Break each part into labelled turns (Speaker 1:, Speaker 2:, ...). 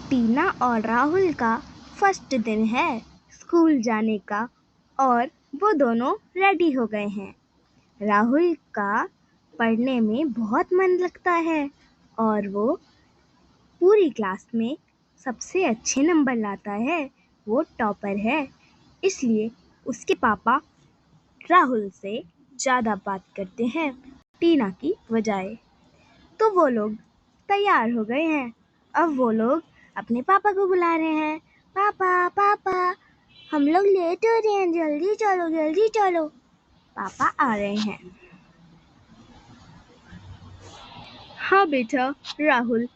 Speaker 1: टीना और राहुल का फर्स्ट दिन है स्कूल जाने का और वो दोनों रेडी हो गए हैं। राहुल का पढ़ने में बहुत मन लगता है और वो पूरी क्लास में सबसे अच्छे नंबर लाता है। वो टॉपर है, इसलिए उसके पापा राहुल से ज़्यादा बात करते हैं टीना की बजाय। तो वो लोग तैयार हो गए हैं। अब वो लोग अपने पापा को बुला रहे हैं। पापा पापा, हम लोग लेट हो रहे हैं, जल्दी चलो जल्दी चलो। पापा आ रहे हैं। हाँ बेटा राहुल,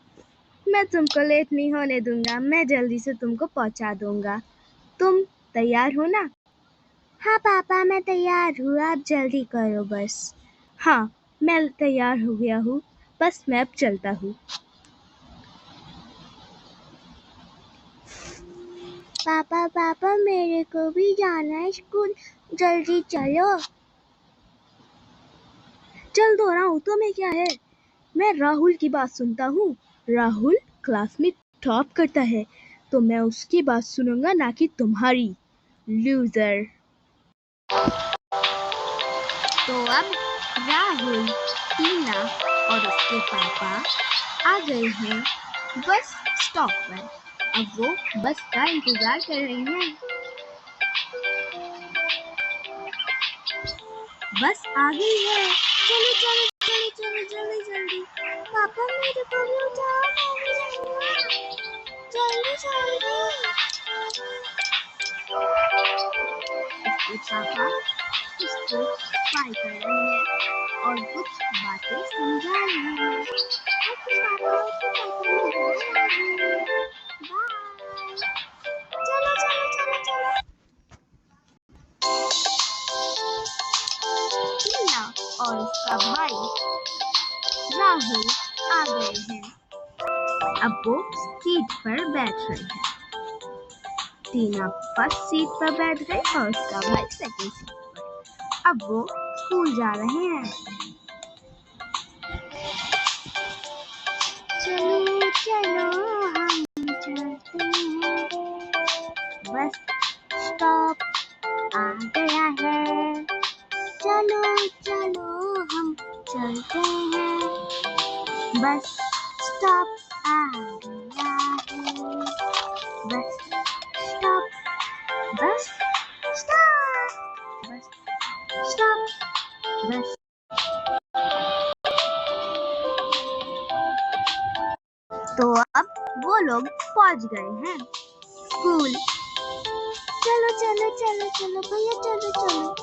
Speaker 1: मैं तुमको लेट नहीं होने दूंगा, मैं जल्दी से तुमको पहुंचा दूंगा। तुम तैयार हो ना? हाँ पापा, मैं तैयार हूँ, आप जल्दी करो बस। हाँ, मैं तैयार हो गया हूँ, बस मैं अब चलता हूँ। पापा पापा, मेरे को भी जाना है स्कूल, जल्दी चलो। चल दो रहा हूँ, तुम्हें क्या है? मैं राहुल की बात सुनता हूँ। राहुल क्लास में टॉप करता है, तो मैं उसकी बात सुनूंगा, ना कि तुम्हारी, लूजर। तो अब राहुल, टीना और उसके पापा आ गए हैं बस स्टॉप पर। अब वो बस का इंतजार कर रहे हैं। बस आ गई है। चलो चलो चलो चलो जल्दी जल्दी। पापा मेरे को भी उठाओ, मैं भी जाऊंगा। जल्दी जल्दी। उसके पापा उसको ट्राई कर रहे हैं और कुछ बातें समझा रहे हैं। ओके पापा, बाय। चलो चलो चलो चलो। टीना और उसका भाई राहुल आ गए हैं। अब वो सीट पर बैठ रहे हैं। टीना फर्स्ट सीट पर बैठ गई और उसका भाई सेकंड सीट पर। अब वो स्कूल जा रहे हैं। चलो चलो हम चलते हैं, बस स्टॉप आ गया है। चलो चलो हम चलते हैं, बस स्टॉप आ गया है। Bus stop, bus stop, bus stop, बस। तो अब वो लोग पहुंच गए हैं स्कूल। चलो चलो चलो चलो भैया, चलो चलो।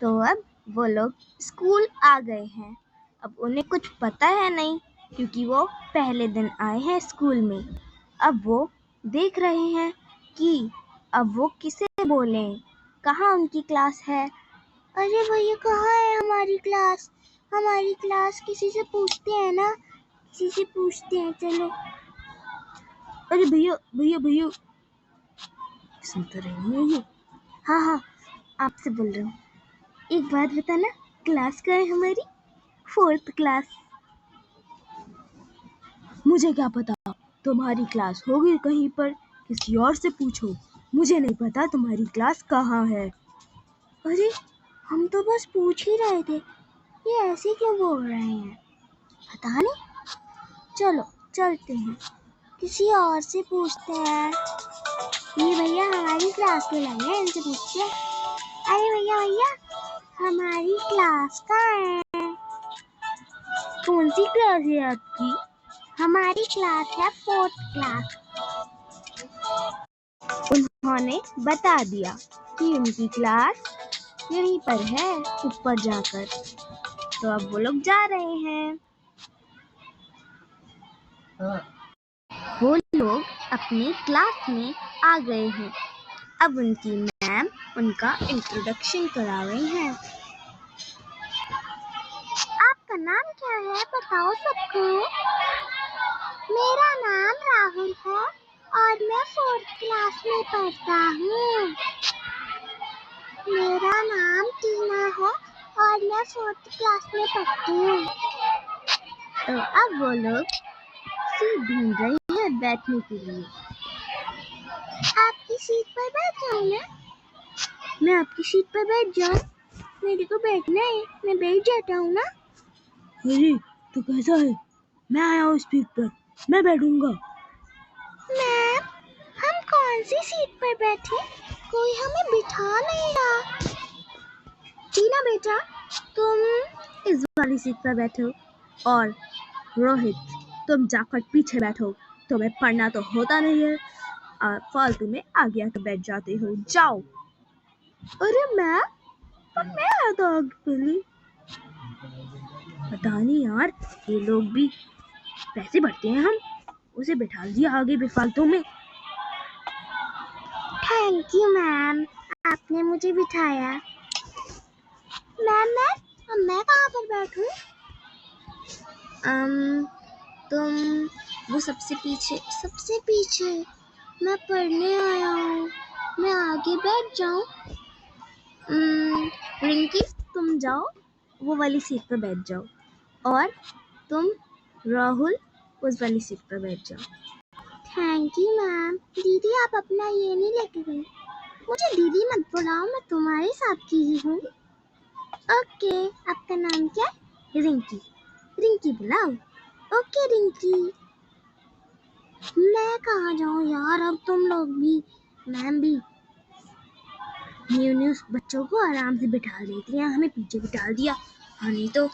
Speaker 1: तो अब वो लोग स्कूल आ गए हैं। अब उन्हें कुछ पता है नहीं, क्योंकि वो पहले दिन आए हैं स्कूल में। अब वो देख रहे हैं कि अब वो किसे बोलें, कहाँ उनकी क्लास है। अरे भैया, कहाँ है हमारी क्लास? हमारी क्लास किसी से पूछते हैं ना, किसी से पूछते हैं, चलो। अरे भैया भैया भैया, सुन तो रही है ये? हाँ हाँ, आपसे बोल रहा हूँ। एक बात बताना, क्लास क्या है हमारी? 4th class. मुझे क्या पता, तुम्हारी क्लास होगी कहीं पर, किसी और से पूछो। मुझे नहीं पता तुम्हारी क्लास कहाँ है। अरे हम तो बस पूछ ही रहे थे, ये ऐसे क्यों बोल रहे हैं, पता नहीं। चलो चलते हैं, किसी और से पूछते हैं। ये भैया हमारी क्लास में लगे हैं, इनसे पूछते हैं। अरे भैया भैया, हमारी क्लास कहाँ है? कौन सी क्लास है आपकी? हमारी क्लास है 4th क्लास। उन्होंने बता दिया कि उनकी क्लास यहीं पर है, ऊपर जाकर। तो अब वो लोग जा रहे हैं। वो लोग अपनी क्लास में आ गए हैं। अब उनकी मैम उनका इंट्रोडक्शन करा रही हैं। आपका नाम क्या है, बताओ सबको। मेरा नाम राहुल है और मैं 4th क्लास में पढ़ता हूँ। मेरा नाम टीना है और मैं 4th क्लास में पढ़ती हूँ। तो अब वो लोग राहुल ढूंढ रही है बैठने के लिए। आपकी सीट पर बैठ जाऊं ना? मैं आपकी सीट पर बैठ जाऊं? मेरे को बैठना है, मैं बैठ जाता हूँ ना।
Speaker 2: अरे तो कैसा है, मैं आया हूँ इस सीट पर, मैं बैठूंगा।
Speaker 1: मैम, हम कौन सी सीट पर बैठे? कोई हमें बिठा नहीं रहा। टीना बेटा, तुम इस वाली सीट पर बैठो और रोहित, तुम जाकर पीछे बैठो। तुम्हें पढ़ना तो होता नहीं है और फालतू में आगे आकर बैठ जाते हो। जाओ। अरे मैं, पर मैं आया था आगे पहले। पता नहीं यार, ये लोग भी पैसे भरते हैं, हम उसे बैठा दिया आगे बेफालतू में। थैंक यू मैम, आपने मुझे बिठाया। मैम मैं कहाँ पर बैठूं? तुम वो सबसे पीछे। मैं पढ़ने आया हूँ, मैं आगे बैठ जाऊं? रिंकी, तुम जाओ, वो वाली सीट पर बैठ जाओ और तुम राहुल उस वाली सीट पर बैठ जाओ। Thank you ma'am. दीदी, आप अपना ये नहीं लेके गई? मुझे दीदी मत बुलाओ, मैं तुम्हारे साथ की ही हूँ। ओके, आपका नाम क्या है? रिंकी। रिंकी बुलाओ। ओके रिंकी। मैं कहाँ जाऊँ यार, अब तुम लोग भी, मैम भी न्यू बच्चों को आराम से बिठा देती हैं, हमें पीछे बिठा दिया। हाँ नहीं तो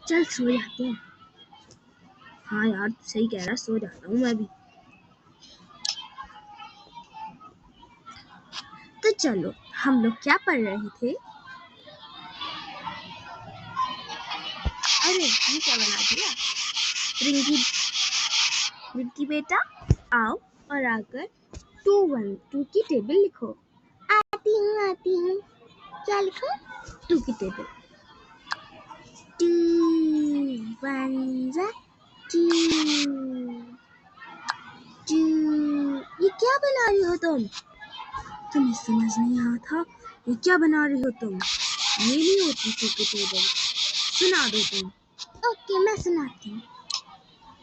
Speaker 1: चल सो जाते हैं। हाँ यार सही कह रहा, सो जाता हूँ मैं भी। तो चलो, हम लोग क्या पढ़ रहे थे? अरे ये क्या बना दिया? रिंकी बेटा, आओ और आकर 2 की टेबल लिखो। आती हूँ। क्या लिखो? 2 की टेबल। 2 1 2 2। ये क्या बना रही हो तुम? तुम्हें समझ नहीं आ था ये क्या बना रही हो तुम? ये नहीं होती 2 की टेबल। सुना दो तुम। ओके, मैं सुनाती हूँ।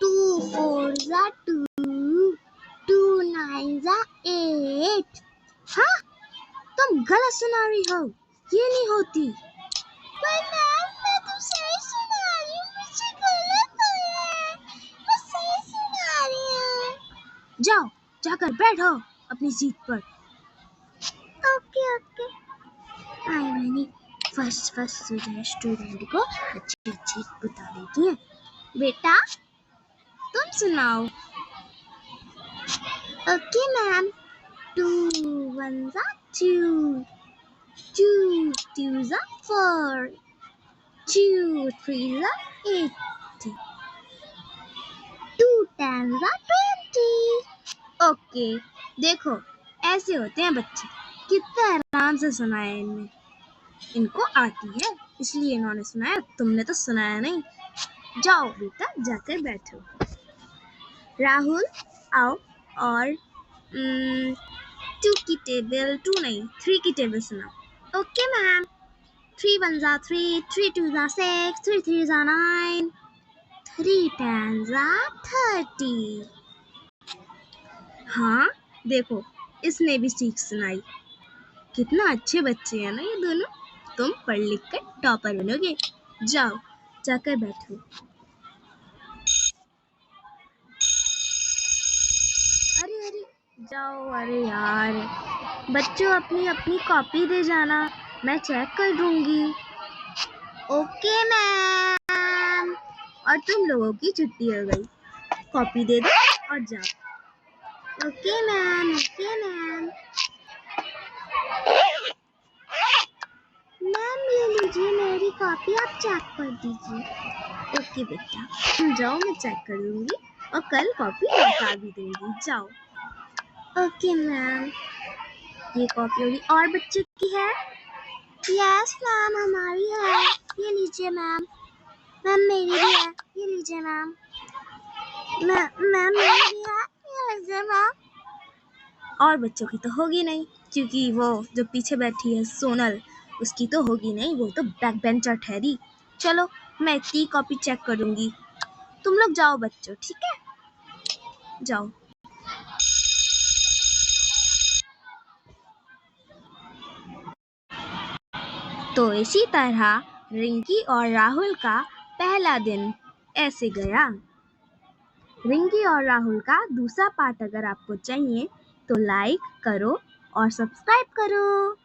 Speaker 1: 2 4 2, 2 9 8। हाँ, तुम गलत सुना रही हो, ये नहीं होती। पर मैम, मैं तो सही सुना रही हूँ, मुझसे गलत हो रहा है। मैं सही सुना रही हूँ। जाओ, जाकर बैठो अपनी सीट पर। ओके। आई मैंने फर्स्ट स्टूडेंट को अच्छी बता देती है। बेटा, तुम सुनाओ। Okay ma'am. 2 1 2, 2 2 4, 2 3 8, 2 10 20। ओके, देखो ऐसे होते हैं बच्चे, कितना आराम से सुनाया इनने। इनको आती है इसलिए इन्होंने सुनाया, तुमने तो सुनाया नहीं। जाओ बेटा, जाकर बैठो। राहुल, आओ और 2 की टेबल, 2 नहीं 3 की टेबल सुनाओ। Okay ma'am. 3 1 3, 3 2 6, 3 3 9, 3 10 30। हाँ देखो, इसने भी सीख सुनाई। कितना अच्छे बच्चे हैं ना ये दोनों। तुम पढ़ लिख कर टॉपर बनोगे। जाओ, जाकर बैठो। अरे जाओ। अरे यार, बच्चों अपनी अपनी कॉपी दे जाना, मैं चेक कर दूंगी। Okay ma'am. और तुम लोगों की छुट्टी हो गई, कॉपी दे दो और जाओ। Okay ma'am. मैम ये लीजिए मेरी कॉपी, आप चेक कर दीजिए। ओके बेटा, तुम जाओ, मैं चेक कर लूंगी और कल कॉपी लौटा भी दूंगी। जाओ। Okay ma'am. ये कॉपी होगी और बच्चे की है? यस मैम, हमारी है। ये लीजिए मैम। मैम मेरी भी है, ये लीजिए मैम। मैम मेरी भी है, ये लीजिए मैम। और बच्चों की तो होगी नहीं, क्योंकि वो जो पीछे बैठी है सोनल, उसकी तो होगी नहीं, वो तो बैक बेंचर ठहरी। चलो, मैं इतनी कॉपी चेक करूंगी, तुम लोग जाओ बच्चों, ठीक है? जाओ। तो इसी तरह रिंकी और राहुल का पहला दिन ऐसे गया। रिंकी और राहुल का दूसरा पार्ट अगर आपको चाहिए तो लाइक करो और सब्सक्राइब करो।